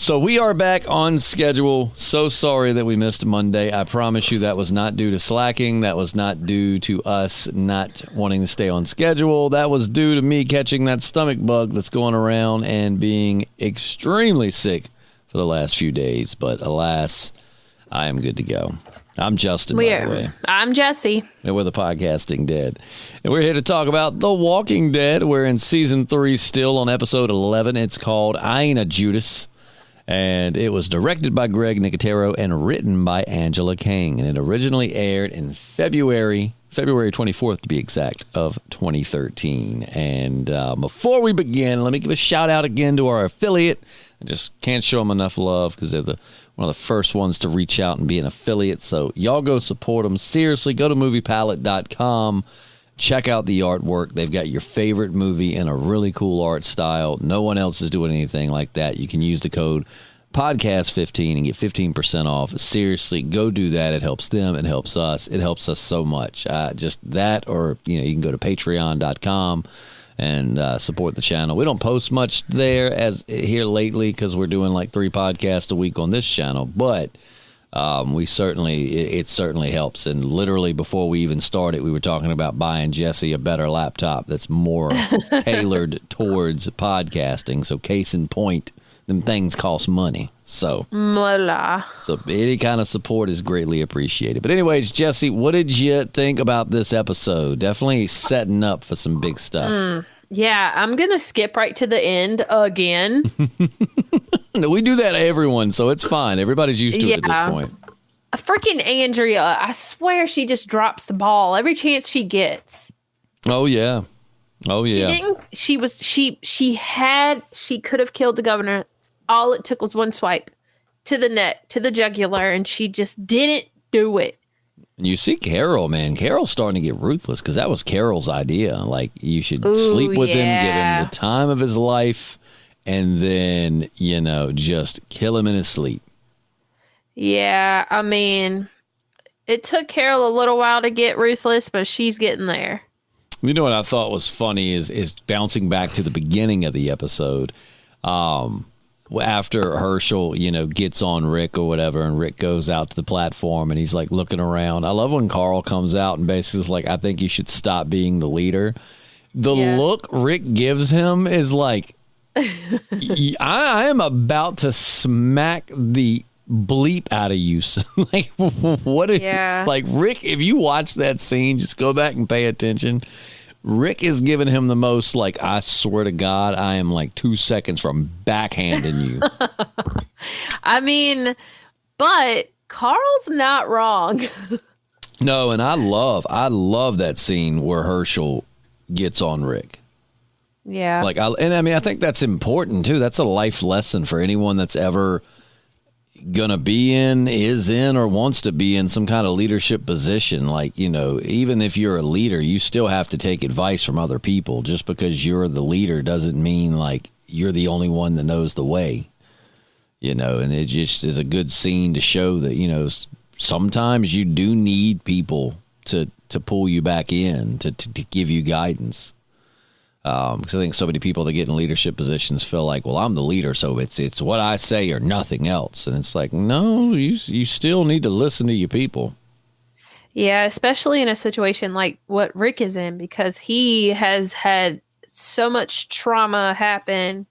So we are back on schedule. So sorry that we missed Monday. I promise you that was not due to slacking. That was not due to us not wanting to stay on schedule. That was due to me catching that stomach bug that's going around and being extremely sick for the last few days. But alas, I am good to go. I'm Justin, by the way. I'm Jessi. And we're the Podcasting Dead. And we're here to talk about The Walking Dead. We're in Season 3 still on Episode 11. It's called I Ain't a Judas. And it was directed by Greg Nicotero and written by Angela Kang. And it originally aired in February 24th to be exact, of 2013. And before we begin, let me give a shout out again to our affiliate. I just can't show them enough love because they're one of the first ones to reach out and be an affiliate. So y'all go support them. Seriously, go to moviepalette.com. Check out the artwork. They've got your favorite movie in a really cool art style. No one else is doing anything like that. You can use the code podcast15 and get 15% off. Seriously, go do that. It helps them. It helps us. It helps us so much. Just that, or you can go to patreon.com and support the channel. We don't post much there as here lately because we're doing like 3 podcasts a week on this channel, but it certainly helps. And literally before we even started, we were talking about buying Jessi a better laptop that's more tailored towards podcasting. So case in point, them things cost money. So any kind of support is greatly appreciated. But anyways, Jessi, what did you think about this episode? Definitely setting up for some big stuff. Yeah, I'm going to skip right to the end again. We do that to everyone, so it's fine. Everybody's used to it at this point. Freaking Andrea, I swear she just drops the ball every chance she gets. Oh, yeah. She could have killed the governor. All it took was one swipe to the neck, to the jugular, and she just didn't do it. And you see Carol, man. Carol's starting to get ruthless because that was Carol's idea. Like, you should sleep with him, give him the time of his life, and then, just kill him in his sleep. Yeah, I mean, it took Carol a little while to get ruthless, but she's getting there. You know what I thought was funny is bouncing back to the beginning of the episode. After Herschel, gets on Rick or whatever, and Rick goes out to the platform and he's like looking around. I love when Carl comes out and basically is like, I think you should stop being the leader. The look Rick gives him is like, I am about to smack the bleep out of you. Like, what? Like, Rick, if you watch that scene, just go back and pay attention. Rick is giving him the most, like, I swear to God, I am like 2 seconds from backhanding you. I mean, but Carl's not wrong. No, and I love that scene where Herschel gets on Rick. Yeah. I think that's important too. That's a life lesson for anyone that's ever gonna be is in, or wants to be in some kind of leadership position. Like, even if you're a leader, you still have to take advice from other people. Just because you're the leader doesn't mean like you're the only one that knows the way. And it just is a good scene to show that, sometimes you do need people to pull you back in, to give you guidance. Because I think so many people that get in leadership positions feel like, well, I'm the leader, so it's what I say or nothing else. And it's like, no, you still need to listen to your people. Yeah, especially in a situation like what Rick is in, because he has had so much trauma happen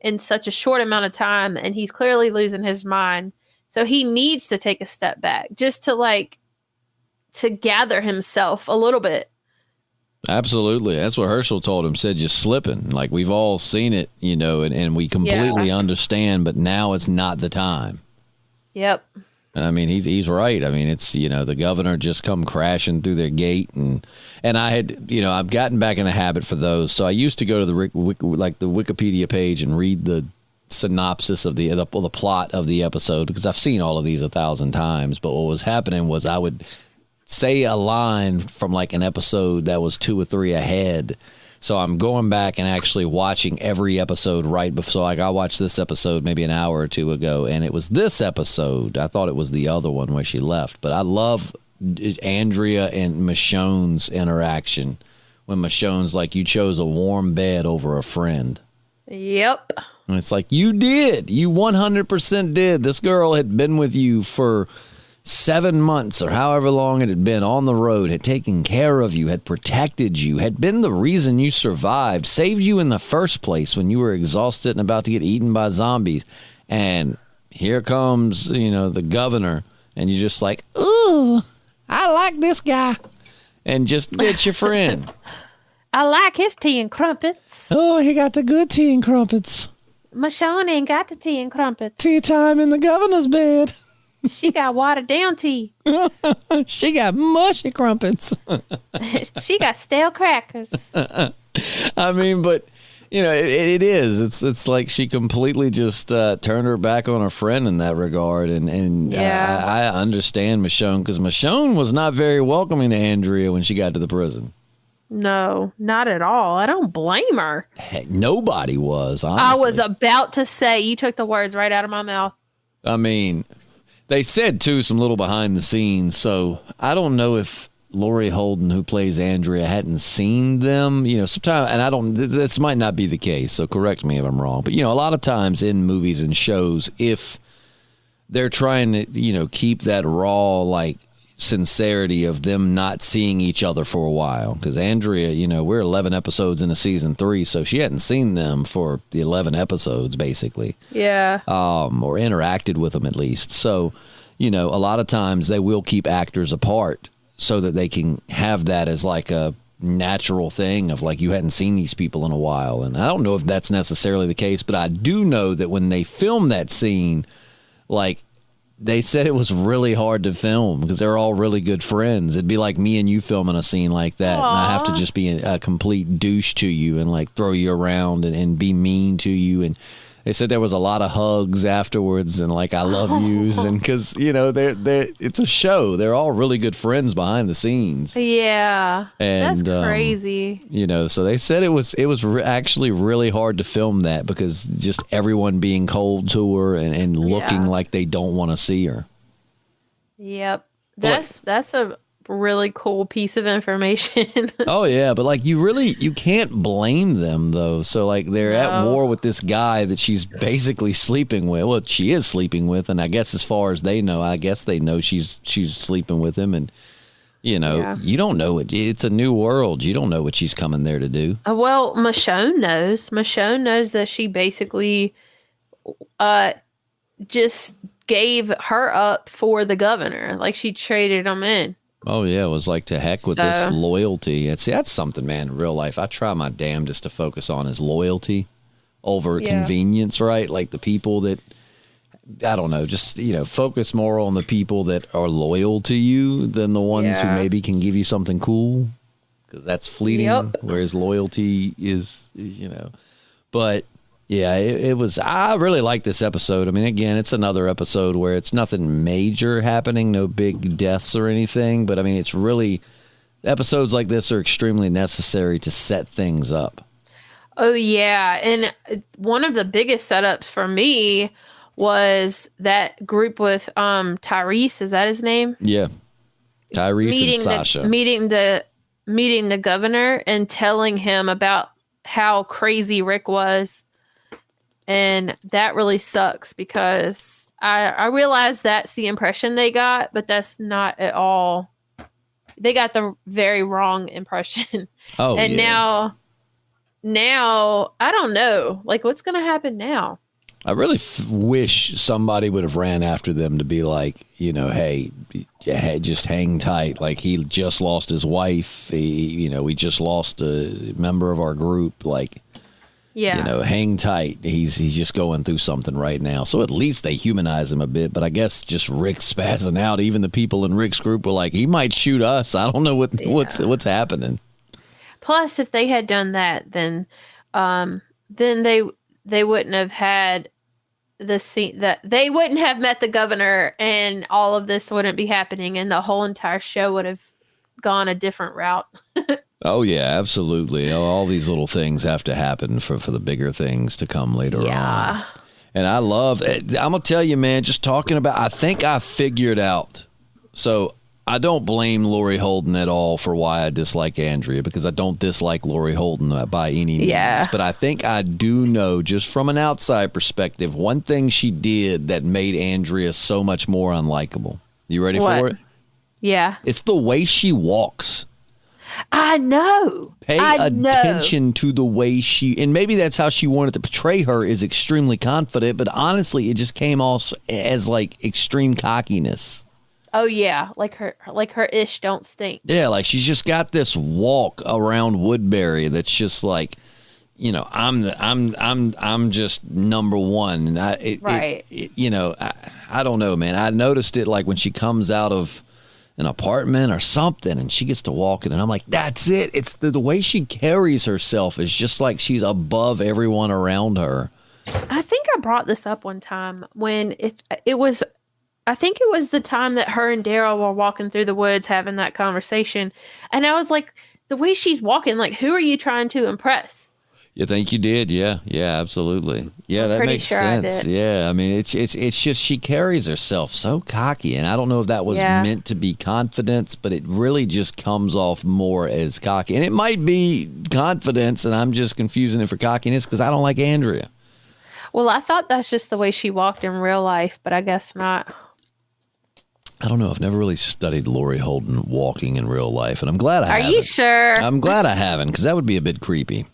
in such a short amount of time, and he's clearly losing his mind. So he needs to take a step back just to gather himself a little bit. Absolutely. That's what Herschel told him, said you're slipping. Like, we've all seen it, and we completely understand, but now it's not the time. Yep. And I mean, he's right. I mean, it's, the governor just come crashing through their gate, and I had, I've gotten back in the habit for those. So I used to go to the Wikipedia page and read the synopsis of the plot of the episode, because I've seen all of these 1,000 times. But what was happening was I would say a line from like an episode that was 2 or 3 ahead. So I'm going back and actually watching every episode right before. So like, I watched this episode maybe an hour or 2 ago, and it was this episode. I thought it was the other one where she left. But I love Andrea and Michonne's interaction when Michonne's like, you chose a warm bed over a friend. Yep. And it's like, you did. You 100% did. This girl had been with you for 7 months or however long it had been on the road, had taken care of you, had protected you, had been the reason you survived, saved you in the first place when you were exhausted and about to get eaten by zombies. And here comes, the governor, and you're just like, ooh, I like this guy. And just ditch your friend. I like his tea and crumpets. Oh, he got the good tea and crumpets. Michonne ain't got the tea and crumpets. Tea time in the governor's bed. She got watered down tea. She got mushy crumpets. She got stale crackers. I mean, but it is. It's like she completely just turned her back on her friend in that regard, and yeah. I understand Michonne, because Michonne was not very welcoming to Andrea when she got to the prison. No, not at all. I don't blame her. Heck, nobody was. Honestly. I was about to say, you took the words right out of my mouth. I mean, they said too some little behind the scenes, so I don't know if Laurie Holden, who plays Andrea, hadn't seen them, sometimes, and I don't, this might not be the case, so correct me if I'm wrong, but, a lot of times in movies and shows, if they're trying to, keep that raw, like, sincerity of them not seeing each other for a while, because Andrea, we're 11 episodes into season 3, so she hadn't seen them for the 11 episodes, basically. Yeah. Or interacted with them, at least. So, a lot of times they will keep actors apart, so that they can have that as like a natural thing of like, you hadn't seen these people in a while. And I don't know if that's necessarily the case, but I do know that when they filmed that scene, like, they said it was really hard to film because they're all really good friends. It'd be like me and you filming a scene like that. Aww. And I have to just be a complete douche to you and like throw you around and be mean to you. And they said there was a lot of hugs afterwards and like I love yous, and because they're it's a show. They're all really good friends behind the scenes. Yeah, and that's crazy. So they said it was actually really hard to film that because just everyone being cold to her and looking like they don't want to see her. Yep, that's a really cool piece of information. Oh yeah, but like you can't blame them though. So like they're at war with this guy that she's basically sleeping with. Well, she is sleeping with, and I guess as far as they know, they know she's sleeping with him, and you don't know it. It's a new world. You don't know what she's coming there to do. Well, Michonne knows. Michonne knows that she basically just gave her up for the governor. Like she traded him in. Oh, yeah. It was like, to heck with this loyalty. See, that's something, man, in real life. I try my damnedest to focus on is loyalty over convenience, right? Like the people that, I don't know, just, focus more on the people that are loyal to you than the ones who maybe can give you something cool, because that's fleeting, whereas loyalty is, But, yeah, it was, I really like this episode. I mean, again, it's another episode where it's nothing major happening, no big deaths or anything. But, I mean, it's really, episodes like this are extremely necessary to set things up. Oh, yeah. And one of the biggest setups for me was that group with Tyrese. Is that his name? Yeah. Tyrese and Sasha. Meeting the governor and telling him about how crazy Rick was. And that really sucks because I realize that's the impression they got, but that's not at all. They got the very wrong impression. Oh, and now I don't know. Like, what's going to happen now? I really wish somebody would have ran after them to be like, hey, just hang tight. Like, he just lost his wife. We just lost a member of our group. Like, hang tight. He's just going through something right now. So at least they humanize him a bit. But I guess just Rick spazzing out. Even the people in Rick's group were like, he might shoot us. I don't know what's happening. Plus, if they had done that, then they wouldn't have had the scene, that they wouldn't have met the governor, and all of this wouldn't be happening, and the whole entire show would have gone a different route. Oh yeah, absolutely. All these little things have to happen for the bigger things to come later on. And I love it. I'm gonna tell you, man, just talking about, I think I figured out. So I don't blame Lori Holden at all for why I dislike Andrea, because I don't dislike Lori Holden by any means. Yeah. But I think I do know, just from an outside perspective, one thing she did that made Andrea so much more unlikable. You ready for it? Yeah. It's the way she walks. I know. Pay attention to the way and maybe that's how she wanted to portray her, is extremely confident, but honestly, it just came off as like extreme cockiness. Oh yeah, like her ish don't stink. Yeah, like she's just got this walk around Woodbury that's just like, you know, I'm just number one, and I don't know, man. I noticed it like when she comes out of an apartment or something, and she gets to walking, and I'm like, that's it. It's the way she carries herself is just like she's above everyone around her. I think I brought this up one time when it was. I think it was the time that her and Daryl were walking through the woods having that conversation. And I was like, the way she's walking, like, who are you trying to impress? You think you did? Yeah. Yeah, absolutely. Yeah, that makes sense. Yeah. I mean, it's just she carries herself so cocky. And I don't know if that was meant to be confidence, but it really just comes off more as cocky. And it might be confidence, and I'm just confusing it for cockiness because I don't like Andrea. Well, I thought that's just the way she walked in real life, but I guess not. I don't know. I've never really studied Lori Holden walking in real life, and I'm glad I haven't. Are you sure? I'm glad I haven't, because that would be a bit creepy.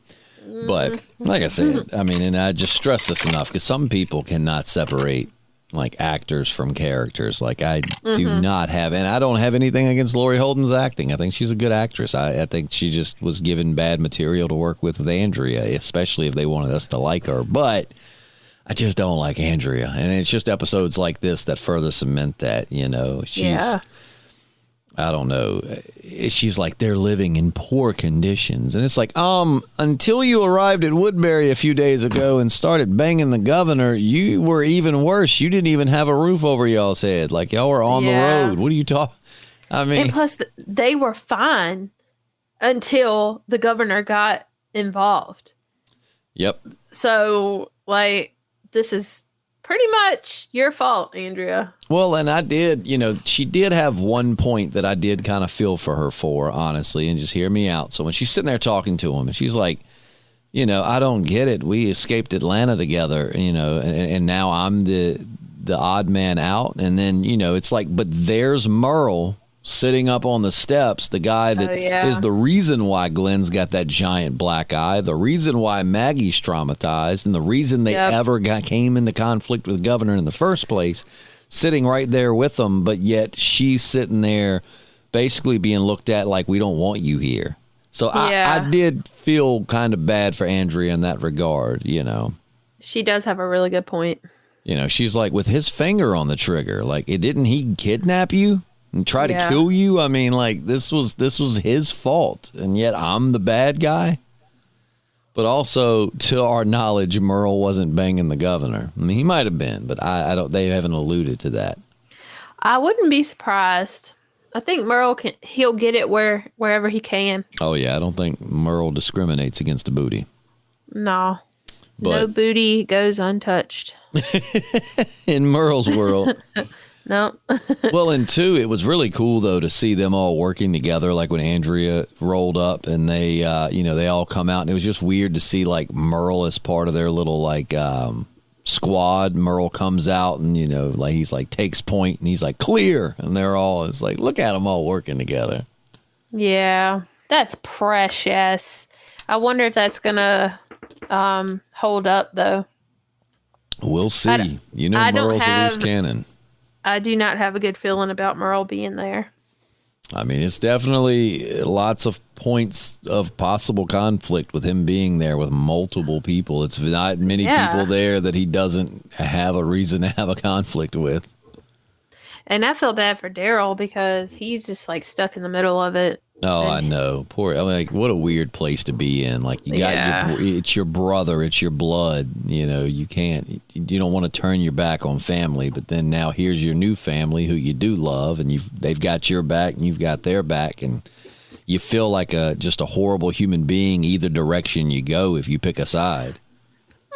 But like I said, I mean, and I just stress this enough, because some people cannot separate like actors from characters. Like I do not have, and I don't have anything against Lori Holden's acting. I think she's a good actress. I think she just was given bad material to work with Andrea, especially if they wanted us to like her. But I just don't like Andrea. And it's just episodes like this that further cement that, you know, I don't know. She's like, they're living in poor conditions. And it's like, until you arrived at Woodbury a few days ago and started banging the governor, you were even worse. You didn't even have a roof over y'all's head. Like, y'all were on the road. What are you talking? I mean. And plus, they were fine until the governor got involved. Yep. So, like, this is pretty much your fault, Andrea. Well, and I did, you know, she did have one point that I did kind of feel for her for, honestly, and just hear me out. So when she's sitting there talking to him, and she's like, you know, I don't get it. We escaped Atlanta together, you know, and now I'm the odd man out. And then, you know, it's like, but there's Merle sitting up on the steps, the guy that is the reason why Glenn's got that giant black eye, the reason why Maggie's traumatized, and the reason they ever came into conflict with the governor in the first place, sitting right there with them, but yet she's sitting there basically being looked at like, we don't want you here. So I did feel kind of bad for Andrea in that regard, you know. She does have a really good point. You know, she's like, with his finger on the trigger, like, didn't he kidnap you and try to kill you? I mean, like, this was his fault, and yet I'm the bad guy. But also, to our knowledge, Merle wasn't banging the governor. I mean, he might have been, but I don't. They haven't alluded to that. I wouldn't be surprised. I think Merle he'll get it wherever he can. Oh yeah, I don't think Merle discriminates against a booty. No, no booty goes untouched in Merle's world. No. Well, and two, it was really cool though to see them all working together. Like when Andrea rolled up and they, they all come out, and it was just weird to see like Merle as part of their little like squad. Merle comes out and like he's like takes point and he's like clear, and they're all it's like look at them all working together. Yeah, that's precious. I wonder if that's gonna hold up though. We'll see. Merle's a loose cannon. I do not have a good feeling about Merle being there. I mean, it's definitely lots of points of possible conflict with him being there with multiple people. It's not many people there that he doesn't have a reason to have a conflict with. And I feel bad for Daryl because he's just like stuck in the middle of it. Oh, I know. Poor. I mean, like, what a weird place to be in. Like, you got it's your brother, it's your blood. You don't want to turn your back on family, but then now here's your new family who you do love, and they've got your back and you've got their back, and you feel like just a horrible human being either direction you go if you pick a side.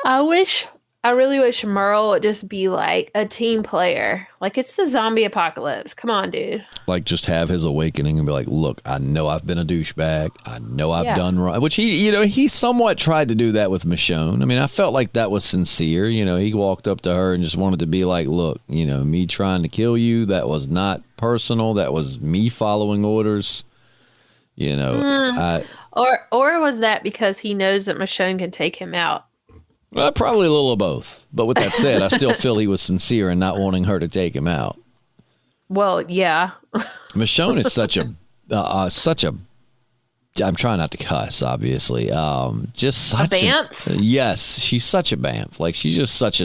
I wish I really wish Merle would just be like a team player. Like, it's the zombie apocalypse. Come on, dude. Like, just have his awakening and be like, look, I know I've been a douchebag. I know I've done wrong. Which he somewhat tried to do that with Michonne. I mean, I felt like that was sincere. He walked up to her and just wanted to be like, look, me trying to kill you, that was not personal. That was me following orders. Or was that because he knows that Michonne can take him out? Well, probably a little of both. But with that said, I still feel he was sincere in not wanting her to take him out. Well, yeah. Michonne is such a I'm trying not to cuss, obviously. Just such a bamf? Yes, she's such a bamf. Like, she's just such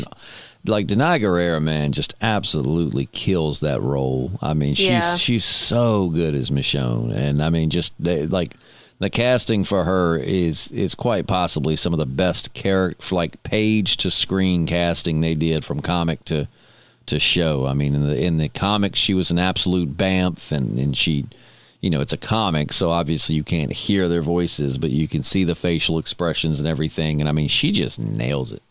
like, Denai Guerrera, man, just absolutely kills that role. I mean, she's so good as Michonne. And I mean, just like, the casting for her is quite possibly some of the best like page to screen casting they did from comic to show. I mean, in the comics, she was an absolute bamf, and she, it's a comic, so obviously you can't hear their voices, but you can see the facial expressions and everything. And I mean, she just nails it.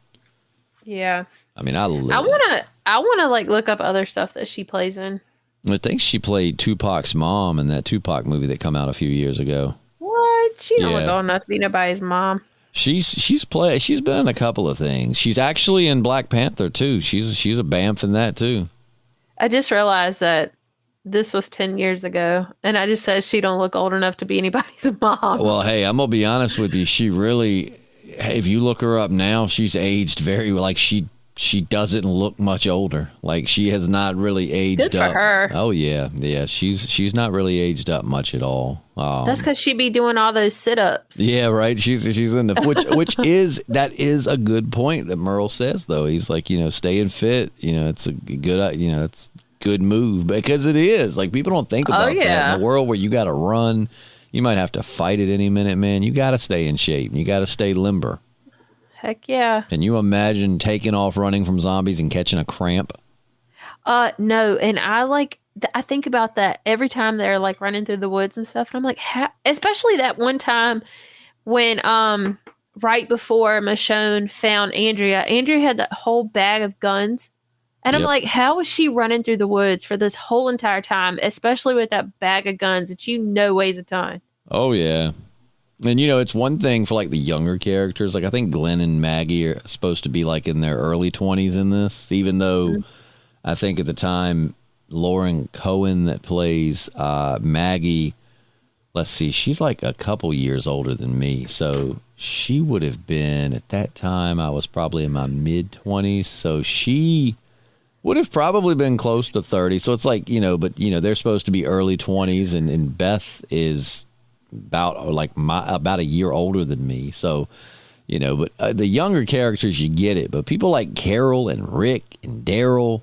Yeah. I mean, I wanna like look up other stuff that she plays in. I think she played Tupac's mom in that Tupac movie that came out a few years ago. What? She don't look old enough to be nobody's mom. She's been in a couple of things. She's actually in Black Panther too. She's a bamf in that too. I just realized that this was 10 years ago, and I just said she don't look old enough to be anybody's mom. Well, hey, I'm gonna be honest with you. She really, if you look her up now, she's aged very, like, she doesn't look much older. Like, she has not really aged Good up. for her. Oh yeah. She's not really aged up much at all. That's because she be doing all those sit-ups. Yeah, right. She's in the which is a good point that Merle says, though. He's like, staying fit. It's a good it's good move, because it is. Like, people don't think about that in a world where you got to run. You might have to fight at any minute, man. You got to stay in shape. You got to stay limber. Heck yeah. Can you imagine taking off running from zombies and catching a cramp? No. And I think about that every time they're like running through the woods and stuff. And I'm like, especially that one time when, right before Michonne found Andrea had that whole bag of guns. And I'm like, how was she running through the woods for this whole entire time, especially with that bag of guns that weighs a ton? Oh, yeah. And, it's one thing for, like, the younger characters. Like, I think Glenn and Maggie are supposed to be, like, in their early 20s in this, even though I think at the time Lauren Cohen that plays Maggie, let's see, she's, like, a couple years older than me. So she would have been, at that time, I was probably in my mid-20s. So she would have probably been close to 30. So it's like, but, they're supposed to be early 20s, and Beth is about a year older than me. So, but the younger characters, you get it. But people like Carol and Rick and Daryl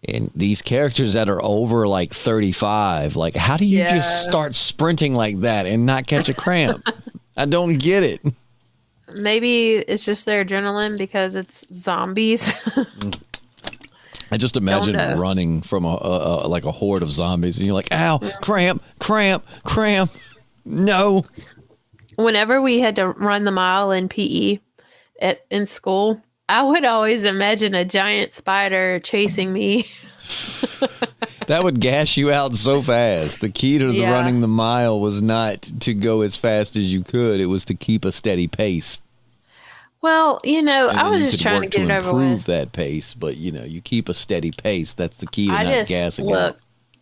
and these characters that are over like 35, like, how do you just start sprinting like that and not catch a cramp? I don't get it. Maybe it's just their adrenaline because it's zombies. I just imagine running from a horde of zombies, and you're like, ow, cramp, cramp, cramp. No. Whenever we had to run the mile in PE in school, I would always imagine a giant spider chasing me. That would gas you out so fast. The key to running the mile was not to go as fast as you could. It was to keep a steady pace. Well, I was just trying to get it over with. Improve that pace, but, you keep a steady pace. That's the key to not gassing out.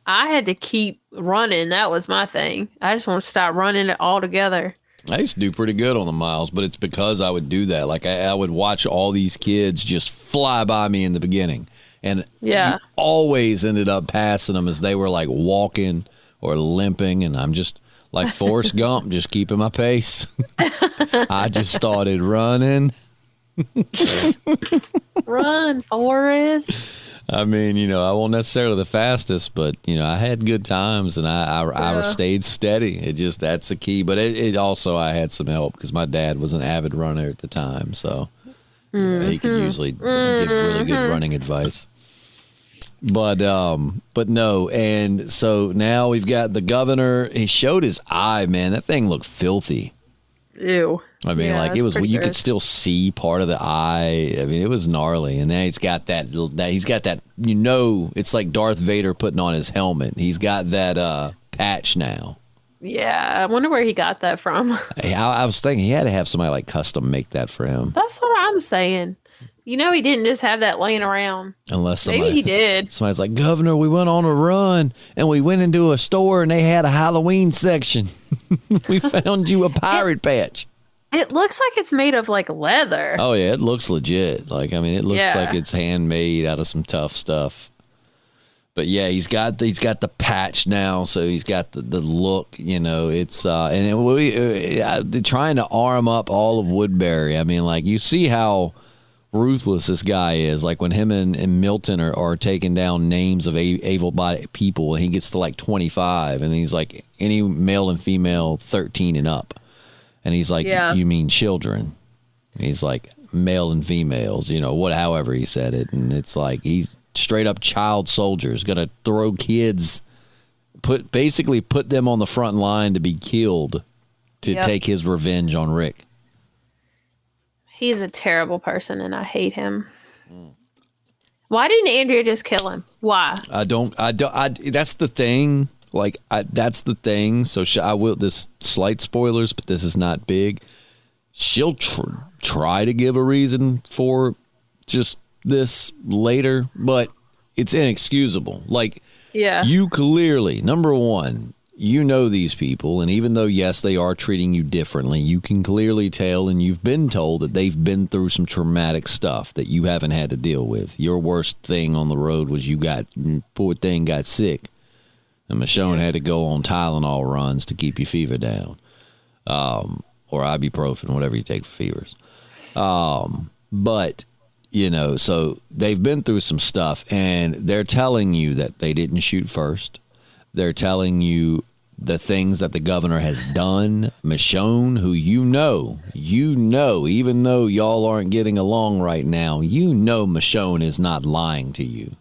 I had to keep running. That was my thing. I just want to stop running it all together. I used to do pretty good on the miles, but it's because I would do that. Like, I would watch all these kids just fly by me in the beginning. And you always ended up passing them as they were, like, walking or limping. And I'm just like Forrest Gump, just keeping my pace. I just started running. Run, Forrest. I mean, I won't necessarily the fastest, but, I had good times, and I stayed steady. That's the key. But it also, I had some help because my dad was an avid runner at the time. So he could usually give really good running advice. But no. And so now we've got the governor. He showed his eye, man. That thing looked filthy. Ew. I mean, like, it was, you could still see part of the eye. I mean, it was gnarly. And then he's got that, it's like Darth Vader putting on his helmet. He's got that patch now. Yeah, I wonder where he got that from. I was thinking he had to have somebody like custom make that for him. That's what I'm saying. He didn't just have that laying around. Unless maybe he did. Somebody's like, Governor, we went on a run and we went into a store and they had a Halloween section. We found you a pirate patch. It looks like it's made of like leather. Oh yeah, it looks legit. Like, I mean, it looks like it's handmade out of some tough stuff. But yeah, he's got the patch now, so he's got the look. It's they're trying to arm up all of Woodbury. I mean, like, you see how ruthless this guy is. Like, when him and Milton are taking down names of able-bodied people, and he gets to like 25, and he's like, any male and female 13 and up, and he's like, you mean children? And he's like, male and females, however he said it, and it's like he's straight up child soldiers, gonna throw kids, basically put them on the front line to be killed to take his revenge on Rick. He's a terrible person, and I hate him. Why didn't Andrea just kill him? Why? I don't. That's the thing. Like, that's the thing. So I will. This slight spoilers, but this is not big. She'll try to give a reason for just this later, but it's inexcusable. Like, you clearly, number one, these people, and even though, yes, they are treating you differently, you can clearly tell, and you've been told that they've been through some traumatic stuff that you haven't had to deal with. Your worst thing on the road was poor thing got sick, and Michonne had to go on Tylenol runs to keep your fever down, or ibuprofen, whatever you take for fevers. But so they've been through some stuff, and they're telling you that they didn't shoot first. They're telling you the things that the governor has done. Michonne, who even though y'all aren't getting along right now, Michonne is not lying to you.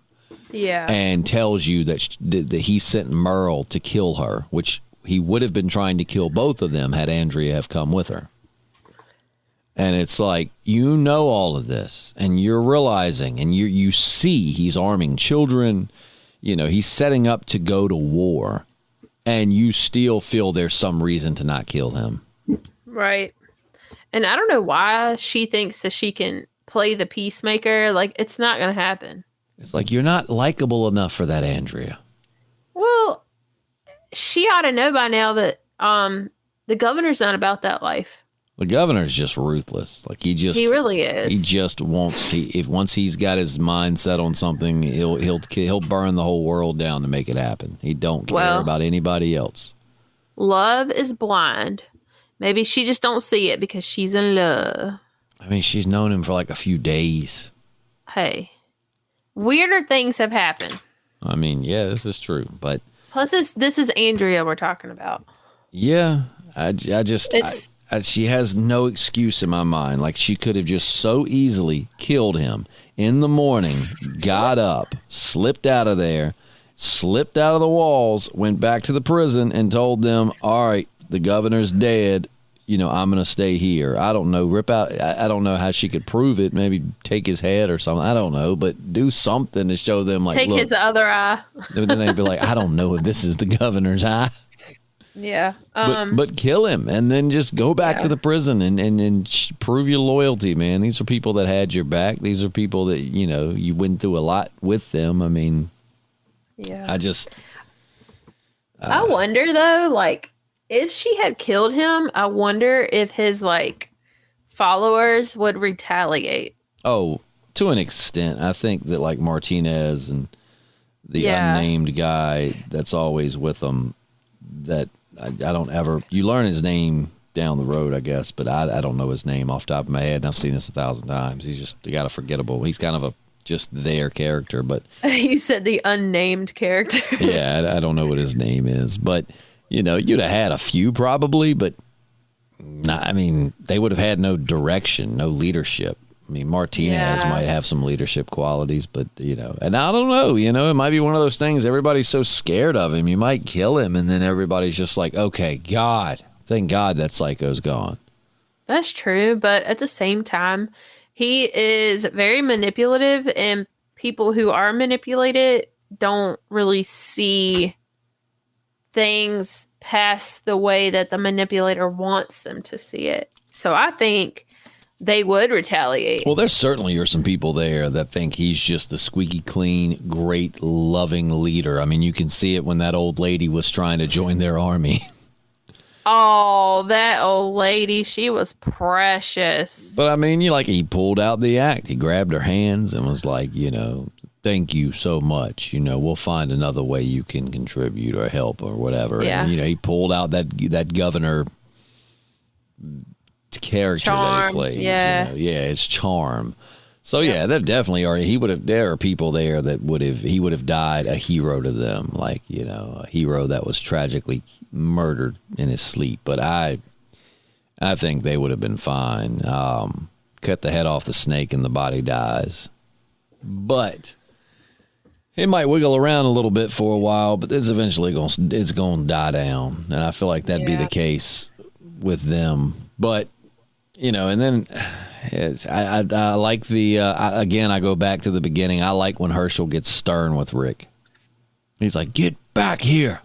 Yeah. And tells you that he sent Merle to kill her, which he would have been trying to kill both of them had Andrea have come with her. And it's like, all of this, and you're realizing, and you see he's arming children, he's setting up to go to war, and you still feel there's some reason to not kill him. Right. And I don't know why she thinks that she can play the peacemaker. Like, it's not going to happen. It's like, you're not likable enough for that, Andrea. Well, she ought to know by now that the governor's not about that life. The governor's just ruthless. Like, he really is. He just wants, once he's got his mind set on something, he'll burn the whole world down to make it happen. He don't care about anybody else. Love is blind. Maybe she just don't see it because she's in love. I mean, she's known him for like a few days. Hey, weirder things have happened. I mean, yeah, this is true, but plus this is Andrea we're talking about. Yeah, she has no excuse in my mind. Like, she could have just so easily killed him in the morning, got up, slipped out of there, slipped out of the walls, went back to the prison and told them, all right, the governor's dead. I'm going to stay here. I don't know. Rip out. I don't know how she could prove it. Maybe take his head or something. I don't know. But do something to show them, like, take his other eye. Then they'd be like, I don't know if this is the governor's eye. Yeah. But kill him and then just go back to the prison and prove your loyalty, man. These are people that had your back. These are people that, you went through a lot with them. I mean, I wonder, though, like, if she had killed him, I wonder if his, like, followers would retaliate. Oh, to an extent. I think that, like, Martinez and the unnamed guy that's always with them, that I don't ever, you learn his name down the road, I guess, but I don't know his name off the top of my head, and I've seen this 1,000 times. He's just got a forgettable. He's kind of just their character, but you said the unnamed character. Yeah, I don't know what his name is, but you'd have had a few probably, but I mean, they would have had no direction, no leadership. I mean, Martinez might have some leadership qualities, but, and I don't know, it might be one of those things. Everybody's so scared of him. You might kill him, and then everybody's just like, okay, thank God that psycho's gone. That's true, but at the same time, he is very manipulative, and people who are manipulated don't really see things past the way that the manipulator wants them to see it. So I think they would retaliate. Well, there certainly are some people there that think he's just the squeaky clean, great, loving leader. I mean, you can see it when that old lady was trying to join their army. Oh, that old lady, she was precious. But I mean, he pulled out the act. He grabbed her hands and was like, thank you so much. We'll find another way you can contribute or help or whatever. Yeah. And, he pulled out that governor character that he plays. Yeah. It's charm. So there definitely are. There are people there that he would have died a hero to them, a hero that was tragically murdered in his sleep. But I think they would have been fine. Cut the head off the snake and the body dies. But it might wiggle around a little bit for a while, but it's eventually going to die down, and I feel like that'd be the case with them. But and then. I like again, I go back to the beginning. I like when Herschel gets stern with Rick. He's like, get back here.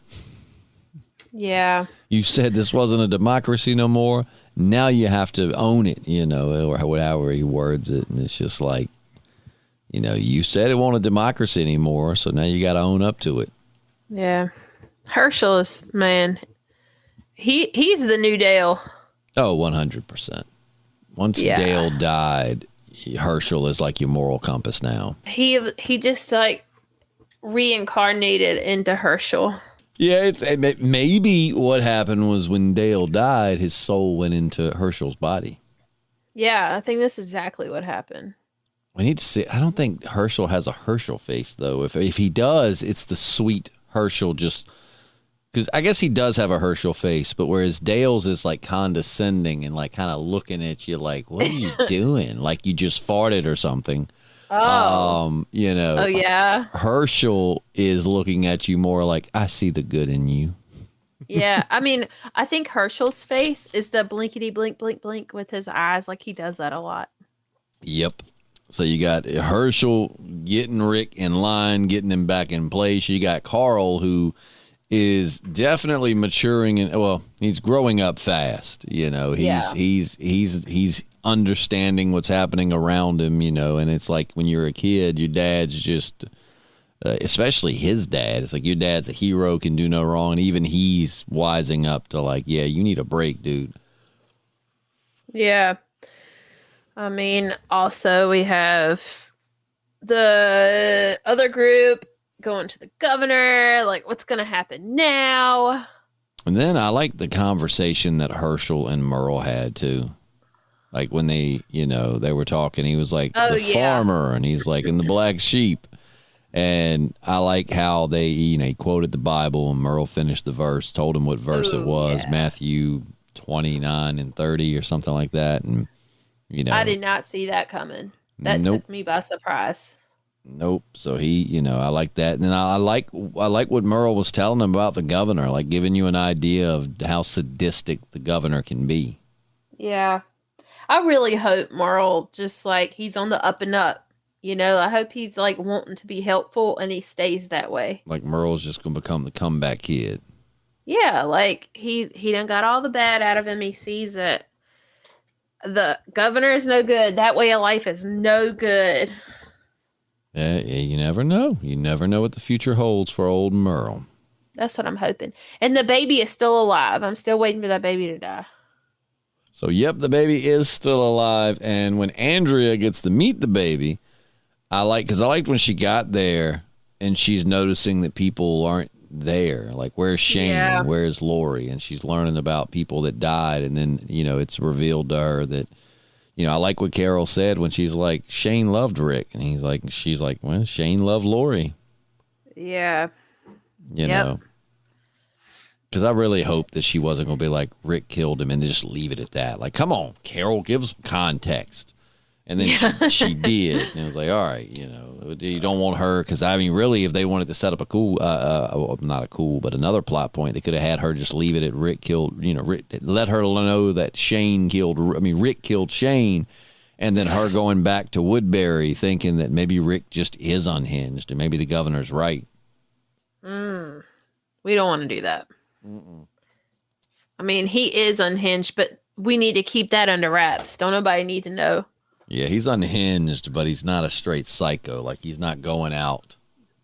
Yeah. You said this wasn't a democracy no more. Now you have to own it, or however he words it. And it's just like, you said it wasn't a democracy anymore. So now you got to own up to it. Yeah. Herschel is, man, he's the new Dale. Oh, 100%. Once Dale died, Herschel is like your moral compass now. He just reincarnated into Herschel. Yeah, maybe what happened was when Dale died, his soul went into Herschel's body. Yeah, I think that's exactly what happened. I need to see. I don't think Herschel has a Herschel face though. If he does, it's the sweet Herschel just. Because I guess he does have a Herschel face, but whereas Dale's is condescending and kind of looking at you like, what are you doing? Like you just farted or something. Oh. Oh, yeah. Herschel is looking at you more like, I see the good in you. Yeah. I mean, I think Herschel's face is the blinkety blink, blink, blink with his eyes. Like he does that a lot. Yep. So you got Herschel getting Rick in line, getting him back in place. You got Carl, who is definitely maturing and he's growing up fast. He's understanding what's happening around him, and it's like when you're a kid, your dad's just especially his dad. It's like your dad's a hero, can do no wrong, and even he's wising up to you need a break, dude. Yeah. I mean, also we have the other group going to the governor, what's going to happen now? And then I like the conversation that Herschel and Merle had too. Like when they were talking, he was like the farmer and he's like in the black sheep. And I like how they, he quoted the Bible and Merle finished the verse, told him what verse it was, Matthew 29 and 30 or something like that. And, I did not see that coming. That took me by surprise. Nope. So he, I like that. And I like what Merle was telling him about the governor, like giving you an idea of how sadistic the governor can be. Yeah. I really hope Merle just he's on the up and up. I hope he's wanting to be helpful and he stays that way. Like Merle's just going to become the comeback kid. Yeah. He done got all the bad out of him. He sees it. The governor is no good. That way of life is no good. Yeah, you never know. You never know what the future holds for old Merle. That's what I'm hoping. And the baby is still alive. I'm still waiting for that baby to die. So, yep, the baby is still alive. And when Andrea gets to meet the baby, because I liked when she got there and she's noticing that people aren't there. Like, where's Shane? Yeah. Where's Lori? And she's learning about people that died. And then, it's revealed to her that, I like what Carol said when she's like, Shane loved Rick. And she's like, well, Shane loved Lori. Yeah. You know. Because I really hoped that she wasn't going to be like, Rick killed him and just leave it at that. Like, come on, Carol, give some context. And then she did. And it was like, all right, you don't want her. Because, I mean, really, if they wanted to set up but another plot point, they could have had her just leave it at Rick killed, let her know that Rick killed Shane. And then her going back to Woodbury thinking that maybe Rick just is unhinged and maybe the governor's right. We don't want to do that. I mean, he is unhinged, but we need to keep that under wraps. Don't nobody need to know. Yeah, he's unhinged, but he's not a straight psycho. Like, he's not going out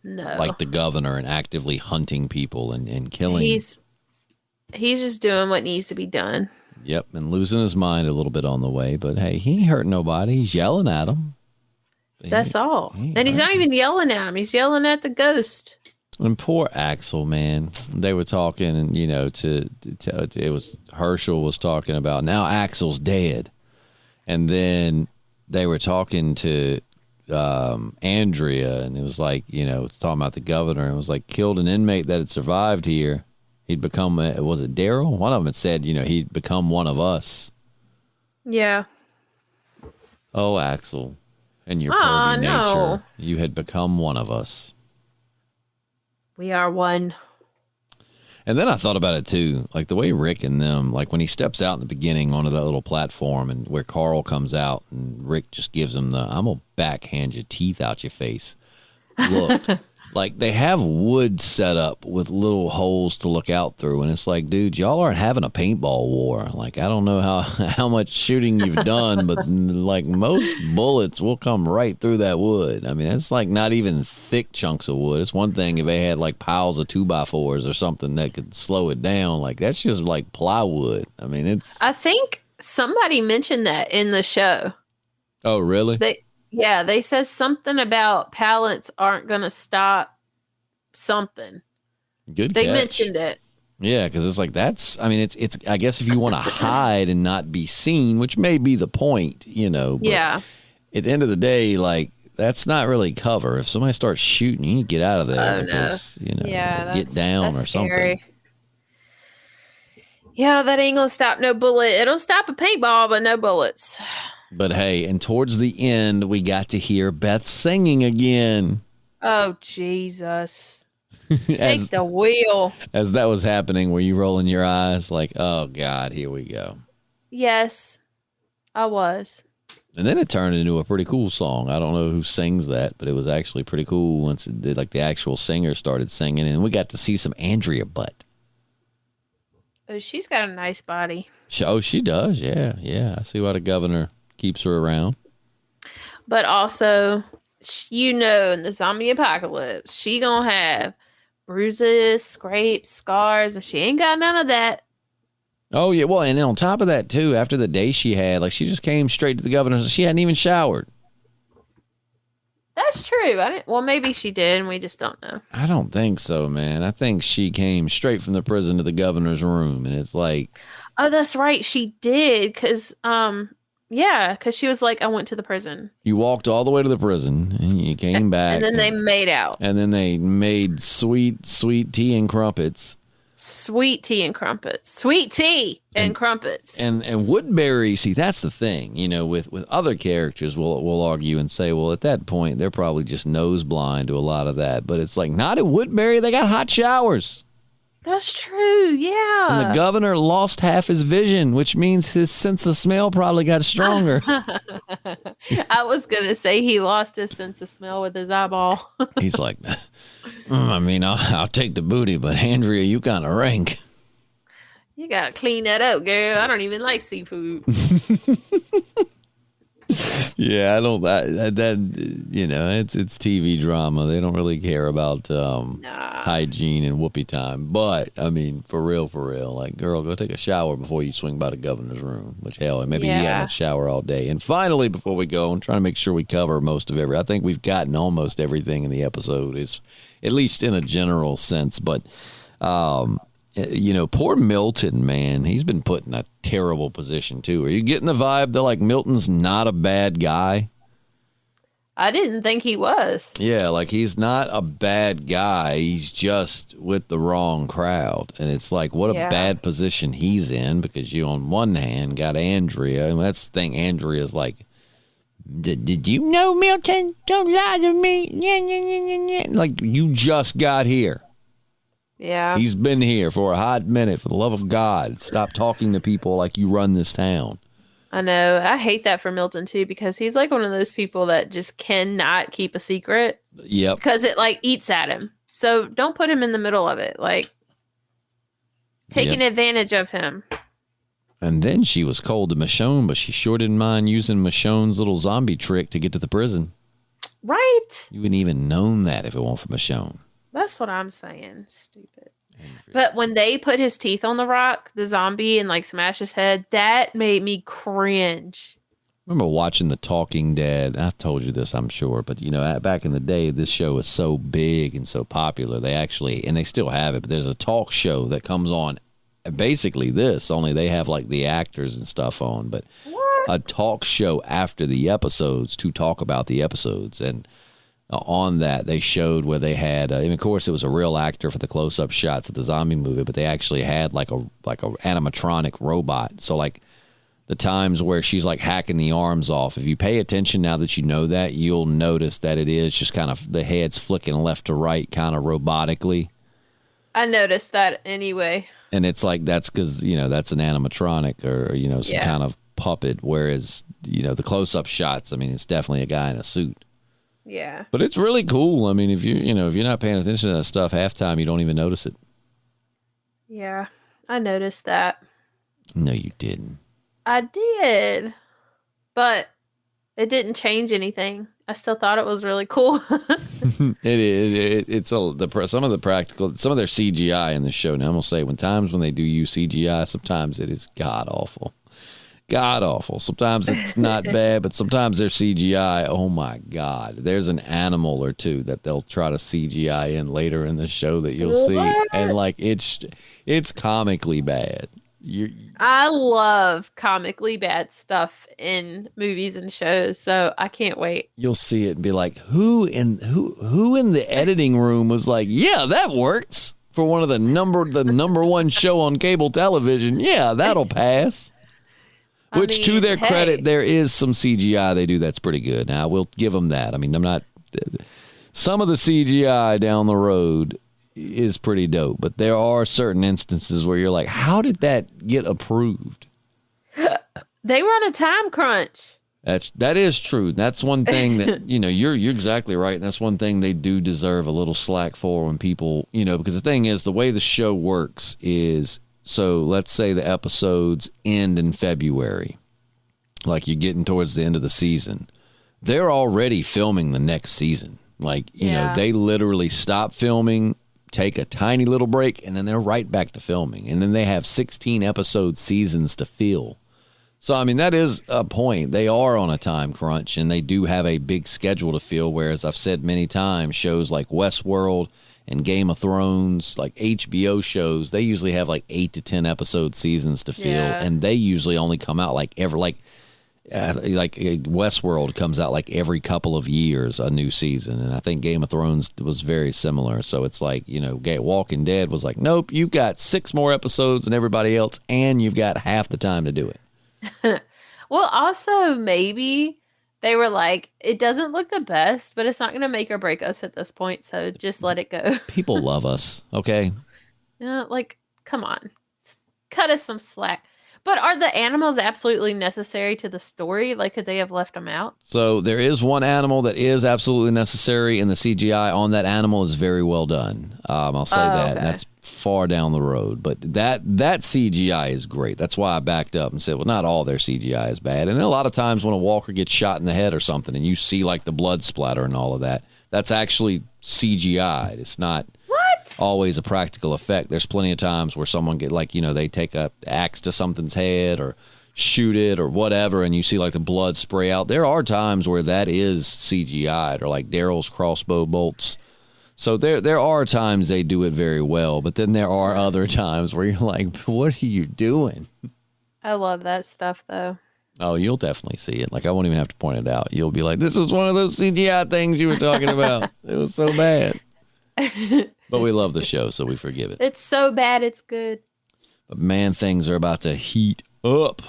like the governor and actively hunting people and killing. He's just doing what needs to be done. Yep, and losing his mind a little bit on the way. But, hey, he ain't hurt nobody. He's yelling at him. That's all. And he's not even yelling at him. He's yelling at the ghost. And poor Axel, man. They were talking, and, it was Herschel was talking about, now Axel's dead. And then they were talking to Andrea, and it was like, it's talking about the governor. It was like, killed an inmate that had survived here. He'd become, was it Daryl? One of them had said, he'd become one of us. Yeah. Oh, Axel, and your pervy nature. You had become one of us. We are one. And then I thought about it, too. Like, the way Rick and them, like, when he steps out in the beginning onto that little platform and where Carl comes out and Rick just gives him I'm going to backhand your teeth out your face. Look. Like, they have wood set up with little holes to look out through, and it's like, dude, y'all aren't having a paintball war. Like, I don't know how much shooting you've done, but, like, most bullets will come right through that wood. I mean, it's, like, not even thick chunks of wood. It's one thing if they had, like, piles of 2x4s or something that could slow it down. Like, that's just, like, plywood. I mean, I think somebody mentioned that in the show. Oh, really? They said something about pallets aren't going to stop something. Good They catch. mentioned it. Yeah, because it's like it's I guess if you want to hide and not be seen, which may be the point, But yeah. At the end of the day, like, that's not really cover. If somebody starts shooting, you need to get out of there. Oh, because, yeah, get down or something. Scary. Yeah, that ain't going to stop no bullet. It'll stop a paintball, but no bullets. But hey, and towards the end, we got to hear Beth singing again. Oh, Jesus. Take the wheel. As that was happening, were you rolling your eyes like, oh, God, here we go? Yes, I was. And then it turned into a pretty cool song. I don't know who sings that, but it was actually pretty cool once it did, like, the actual singer started singing, and we got to see some Andrea butt. Oh, she's got a nice body. Oh, she does, yeah. Yeah, I see why the governor keeps her around. But also, in the zombie apocalypse, she gonna have bruises, scrapes, scars, and she ain't got none of that. Oh, yeah, well, and then on top of that, too, after the day she had, like, she just came straight to the governor's. She hadn't even showered. That's true. Well, maybe she did, and we just don't know. I don't think so, man. I think she came straight from the prison to the governor's room, and it's like... Oh, that's right. She did, because... Yeah, because she was like, I went to the prison. You walked all the way to the prison, and you came back. And then they made out. And then they made sweet tea and crumpets. Sweet tea and crumpets. Sweet tea and crumpets. And Woodbury, see, that's the thing. With other characters, we'll argue and say, well, at that point, they're probably just nose blind to a lot of that. But it's like, not at Woodbury. They got hot showers. That's true, yeah. And the governor lost half his vision, which means his sense of smell probably got stronger. I was going to say he lost his sense of smell with his eyeball. He's like, I'll take the booty, but Andrea, you kind of rank. You got to clean that up, girl. I don't even like seafood. Yeah, I don't. It's TV drama. They don't really care about hygiene and whoopee time. But I mean, for real, like, girl, go take a shower before you swing by the governor's room. Which hell, maybe he hadn't shower all day. And finally, before we go, I'm trying to make sure we cover most of I think we've gotten almost everything in the episode, is at least in a general sense. But poor Milton, man, he's been put in a terrible position too. Are you getting the vibe that, like, Milton's not a bad guy? I didn't think he was. Yeah, like, he's not a bad guy. He's just with the wrong crowd. And it's like, what a bad position he's in, because you, on one hand, got Andrea. And that's the thing. Andrea's, like, Did you know, Milton? Don't lie to me. Like, you just got here. Yeah. He's been here for a hot minute. For the love of God, stop talking to people like you run this town. I know. I hate that for Milton, too, because he's like one of those people that just cannot keep a secret. Yep. Because it, like, eats at him. So don't put him in the middle of it. Like, taking advantage of him. And then she was cold to Michonne, but she sure didn't mind using Michonne's little zombie trick to get to the prison. Right. You wouldn't even known that if it weren't for Michonne. That's what I'm saying. Stupid. But when they put his teeth on the rock, the zombie, and like smash his head, that made me cringe. I remember watching The Talking Dead. I've told you this, I'm sure, but you know, back in the day, this show was so big and so popular. They actually, and they still have it, but there's a talk show that comes on. Basically, this only they have like the actors and stuff on, but a talk show after the episodes to talk about the episodes. And on that, they showed where they had, and of course, it was a real actor for the close-up shots of the zombie movie, but they actually had like a animatronic robot. So like the times where she's like hacking the arms off, if you pay attention now that you know that, you'll notice that it is just kind of the head's flicking left to right, kind of robotically. I noticed that anyway. And it's like, that's because, you know, that's an animatronic or, you know, some kind of puppet. Whereas, you know, the close-up shots, I mean, it's definitely a guy in a suit. Yeah. But it's really cool. I mean, if you're not paying attention to that stuff, half time you don't even notice it. Yeah, I noticed that. No, you didn't. I did. But it didn't change anything. I still thought it was really cool. It's some of their CGI in the show. Now I'm gonna say when they do use CGI, sometimes it is god awful. God awful. Sometimes it's not bad, but sometimes they're CGI. Oh my God. There's an animal or two that they'll try to CGI in later in the show that you'll see. And like it's comically bad. I love comically bad stuff in movies and shows, so I can't wait. You'll see it and be like, who in the editing room was like, yeah, that works for one of the number one show on cable television. Yeah, that'll pass. Which, to their credit, there is some CGI they do that's pretty good. Now, we'll give them that. I mean, some of the CGI down the road is pretty dope, but there are certain instances where you're like, how did that get approved? They were on a time crunch. That is true. That's one thing that, you know, you're exactly right. And that's one thing they do deserve a little slack for when people, you know, because the thing is, the way the show works is, so let's say the episodes end in February, like you're getting towards the end of the season. They're already filming the next season. Like, you know, they literally stop filming, take a tiny little break, and then they're right back to filming. And then they have 16 episode seasons to fill. So, I mean, that is a point. They are on a time crunch, and they do have a big schedule to fill, whereas I've said many times, shows like Westworld and Game of Thrones, like HBO shows, they usually have like 8 to 10 episode seasons to fill, and they usually only come out like Westworld comes out like every couple of years, a new season, and I think Game of Thrones was very similar. So it's like, you know, Walking Dead was like, nope, you've got 6 more episodes than everybody else, and you've got half the time to do it. Well, also maybe they were like, it doesn't look the best, but it's not going to make or break us at this point, so just let it go. People love us, okay? Yeah, like, come on. Cut us some slack. But are the animals absolutely necessary to the story? Like, could they have left them out? So there is one animal that is absolutely necessary, and the CGI on that animal is very well done. I'll say that. Okay. And that's far down the road. But that CGI is great. That's why I backed up and said, well, not all their CGI is bad. And then a lot of times when a walker gets shot in the head or something, and you see, like, the blood splatter and all of that, that's actually CGI. It's not always a practical effect. There's plenty of times where someone get, like, you know, they take a axe to something's head or shoot it or whatever, and you see like the blood spray out. There are times where that is CGI, or like Daryl's crossbow bolts. So there are times they do it very well, but then there are other times where you're like, what are you doing? I love that stuff though. Oh, you'll definitely see it. Like, I won't even have to point it out. You'll be like, this was one of those CGI things you were talking about. It was so bad. But we love the show, so we forgive it. It's so bad, it's good. But man, things are about to heat up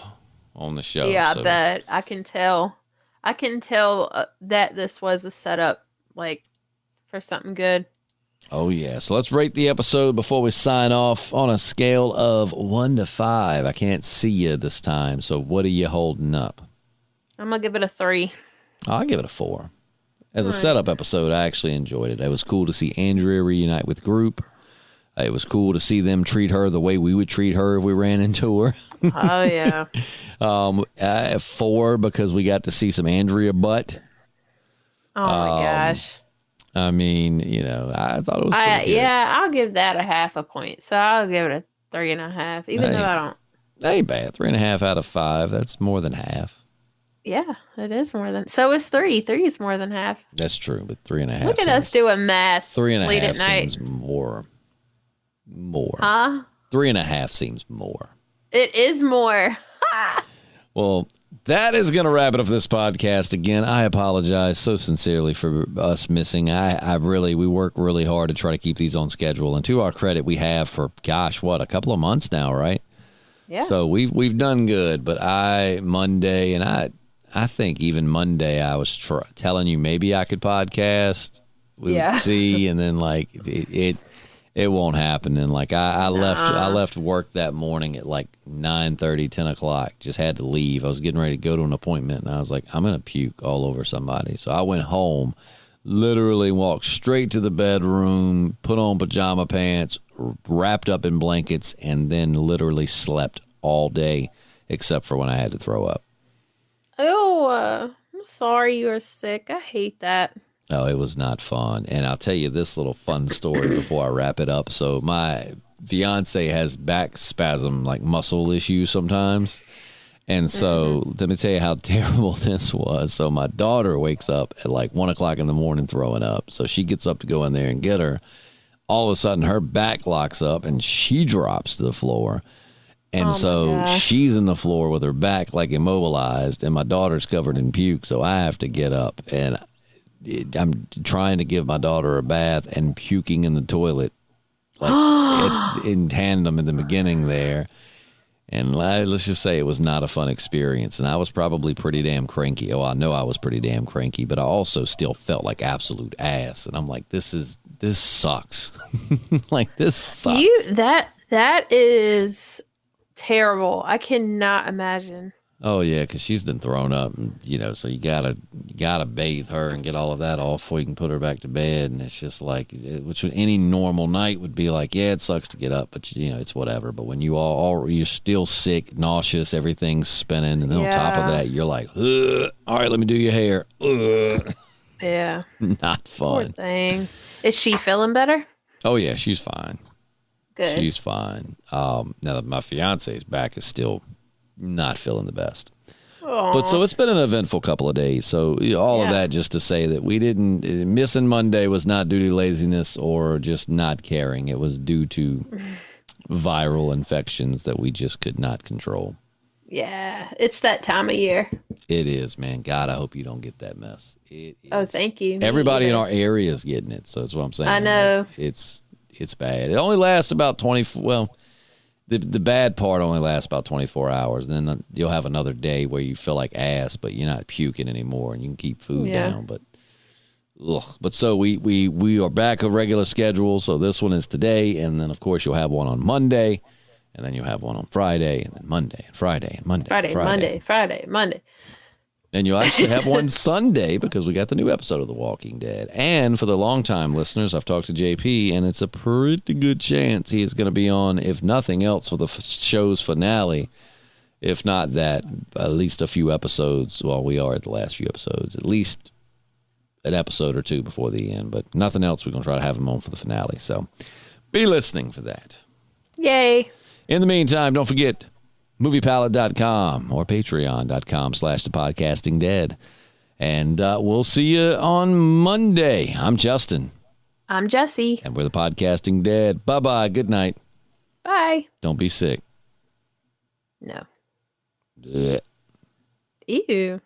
on the show. Yeah, so. I bet. I can tell. I can tell that this was a setup, like, for something good. Oh, yeah. So let's rate the episode before we sign off on a scale of 1 to 5. I can't see you this time. So what are you holding up? I'm going to give it a 3. I'll give it a 4. As a setup episode, I actually enjoyed it. It was cool to see Andrea reunite with group. It was cool to see them treat her the way we would treat her if we ran into her. Oh, yeah. 4 because we got to see some Andrea butt. Oh, my gosh. I mean, I thought it was pretty good. Yeah, I'll give that a half a point. So I'll give it a 3.5, even though I don't. That ain't bad. 3.5 out of 5. That's more than half. Yeah, it is more than. So is 3. 3 is more than half. That's true, but 3.5. Look at us doing math. 3.5 late at night. seems more. Huh? 3.5 seems more. It is more. Well, that is going to wrap it up for this podcast. Again, I apologize so sincerely for us missing. We work really hard to try to keep these on schedule. And to our credit, we have for, a couple of months now, right? Yeah. So we've done good. But Monday, and I think even Monday, I was telling you maybe I could podcast. We would see, and then like it won't happen. And like I left work that morning at like 9:30, 10 o'clock. Just had to leave. I was getting ready to go to an appointment, and I was like, I'm gonna puke all over somebody. So I went home, literally walked straight to the bedroom, put on pajama pants, wrapped up in blankets, and then literally slept all day, except for when I had to throw up. Oh, I'm sorry you were sick. I hate that. Oh, it was not fun. And I'll tell you this little fun story before I wrap it up. So my fiance has back spasm, like muscle issues sometimes. And so let me tell you how terrible this was. So my daughter wakes up at like 1 o'clock in the morning throwing up. So she gets up to go in there and get her. All of a sudden her back locks up and she drops to the floor. And so she's in the floor with her back like immobilized, and my daughter's covered in puke. So I have to get up, and I'm trying to give my daughter a bath and puking in the toilet, like in tandem in the beginning there. And let's just say it was not a fun experience. And I was probably pretty damn cranky. Oh, I know I was pretty damn cranky, but I also still felt like absolute ass. And I'm like, this sucks. Like, this sucks. That is terrible. I cannot imagine. Oh yeah, because she's been thrown up, and so you gotta bathe her and get all of that off before you can put her back to bed. And it's just like, which any normal night would be like, yeah, it sucks to get up, but it's whatever. But when you're still sick, nauseous, everything's spinning, and then on top of that, you're like, ugh, all right, let me do your hair. Ugh. Yeah, not fun. Poor thing. Is she feeling better? Oh yeah, she's fine. Good. She's fine. Now that my fiance's back is still not feeling the best. Aww. But so it's been an eventful couple of days. So all of that just to say that missing Monday was not due to laziness or just not caring. It was due to viral infections that we just could not control. Yeah, it's that time of year. It is, man. God, I hope you don't get that mess. It is. Oh, thank you. Everybody in our area is getting it. So that's what I'm saying. I know. Like, it's bad. It only lasts about 24. Well, the bad part only lasts about 24 hours. Then you'll have another day where you feel like ass, but you're not puking anymore, and you can keep food down. But so we are back a regular schedule. So this one is today, and then of course you'll have one on Monday, and then you'll have one on Friday, and then Monday, and Friday, and Monday, Friday, Monday. And you'll actually have one Sunday because we got the new episode of The Walking Dead. And for the longtime listeners, I've talked to JP, and it's a pretty good chance he is going to be on, if nothing else, for the show's finale. If not that, at least a few episodes. Well, we are at the last few episodes. At least an episode or two before the end. But nothing else, we're going to try to have him on for the finale. So be listening for that. Yay. In the meantime, don't forget moviepalette.com or patreon.com/thepodcastingdead. And we'll see you on Monday. I'm Justin. I'm Jessi. And we're the Podcasting Dead. Bye-bye. Good night. Bye. Don't be sick. No. Blech. Ew.